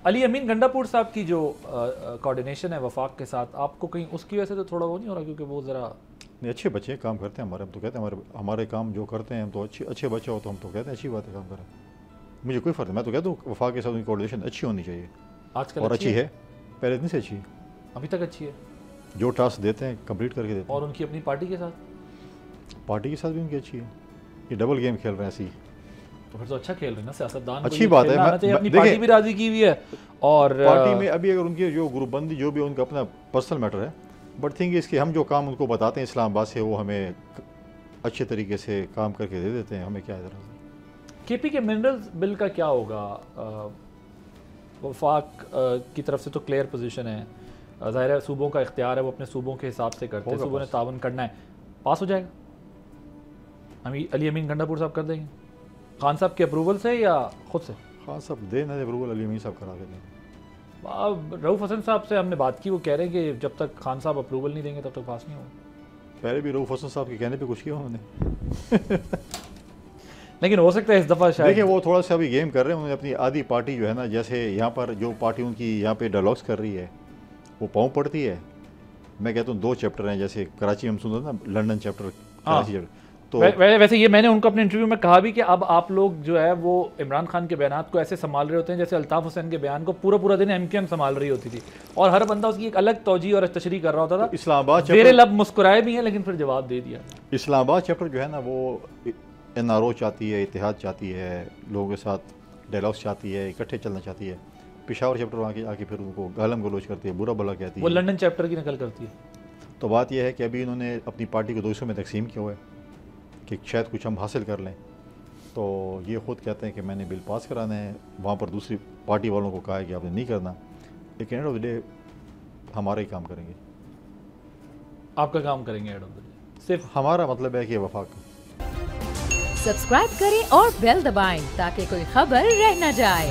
अली अमीन गंडापुर साहब की जो कोऑर्डिनेशन है वफाक के साथ, आपको कहीं उसकी वजह से तो थोड़ा वो नहीं हो रहा, क्योंकि वो ज़रा नहीं अच्छे बच्चे काम करते हैं हमारे, हम तो कहते हैं हमारे काम जो करते हैं हम तो अच्छे बच्चे हो तो हम तो कहते हैं अच्छी बात है काम करें। मुझे कोई फ़र्क नहीं, मैं तो कहता हूँ वफाक के साथ उनकी कोऑर्डिनेशन अच्छी होनी चाहिए आजकल और अच्छी है, पहले दिन से अच्छी है, अभी तक अच्छी है, जो टास्क देते हैं कंप्लीट करके देते हैं। और उनकी अपनी पार्टी के साथ भी उनकी अच्छी है, ये डबल गेम खेल रहे हैं ऐसी। तो फिर तो अच्छा खेल रहे हैं ना सियासतदान, अच्छी बात है। अपनी पार्टी भी राजी की हुई है और पार्टी में अभी अगर उनकी जो ग्रुपबंदी जो भी उनका अपना पर्सनल मैटर है, बट थिंग इसके हम जो काम उनको बताते हैं इस्लामाबाद से वो हमें अच्छे तरीके से काम करके दे देते हैं, हमें क्या इधर। केपी के मिनरल्स बिल का क्या होगा? वफाक की तरफ से तो क्लियर पोजीशन है, ज़ाहिर है सूबों का इख्तियार है, वो अपने सूबों के हिसाब से करते हैं, सूबों ने तावन करना है, पास हो जाएगा। अली अमीन गंडापुर साहब कर देंगे खान साहब के अप्रूवल से या खुद से? खान साहब देना अप्रूवल, अली अमीन साहब करा के देंगे। रऊफ़ हसन साहब से हमने बात की, वो कह रहे हैं कि जब तक खान साहब अप्रूवल नहीं देंगे तब तक पास नहीं होगा। पहले भी रऊफ़ हसन साहब के कहने पे कुछ किया उन्होंने लेकिन हो सकता है इस दफ़ा शायद, देखिए वो थोड़ा सा अभी गेम कर रहे हैं, उन्होंने अपनी आधी पार्टी जो है ना, जैसे यहाँ पर जो पार्टी उनकी यहाँ पे डायलॉग्स कर रही है वो पाँव पड़ती है। मैं कहता हूँ 2 चैप्टर हैं, जैसे कराची में सुन ना, लंदन चैप्टर, कराची चैप्टर। तो वैसे ये मैंने उनको अपने इंटरव्यू में कहा भी कि अब आप लोग जो है वो इमरान खान के बयान को ऐसे संभाल रहे होते हैं जैसे अल्ताफ़ हुसैन के बयान को पूरा दिन MQM संभाल रही होती थी, और हर बंदा उसकी एक अलग तौजी और तशरीह कर रहा होता था। इस्लामाबाद मेरे लब मुस्कुराए भी हैं लेकिन फिर जवाब दे दिया। इस्लामाबाद चैप्टर जो है ना वो NRO चाहती है, इत्तेहाद चाहती है, लोगों के साथ डायलॉग्स चाहती है, इकट्ठे चलना चाहती है। पेशावर चैप्टर आके फिर उनको गालम गलोच करती है, बुरा भला कहती है, वो लंदन चैप्टर की नकल करती है। तो बात यह है कि अभी इन्होंने अपनी पार्टी को 2 हिस्सों में तकसीम किया हुआ है कि शायद कुछ हम हासिल कर लें। तो ये ख़ुद कहते हैं कि मैंने बिल पास कराना है, वहाँ पर दूसरी पार्टी वालों को कहा है कि आपने नहीं करना, लेकिन एंड ऑफ द डे हमारा ही काम करेंगे। आपका काम करेंगे एंड ऑफ द डे, सिर्फ हमारा मतलब है कि वफाक। सब्सक्राइब करें और बेल दबाएं ताकि कोई खबर रह न जाए।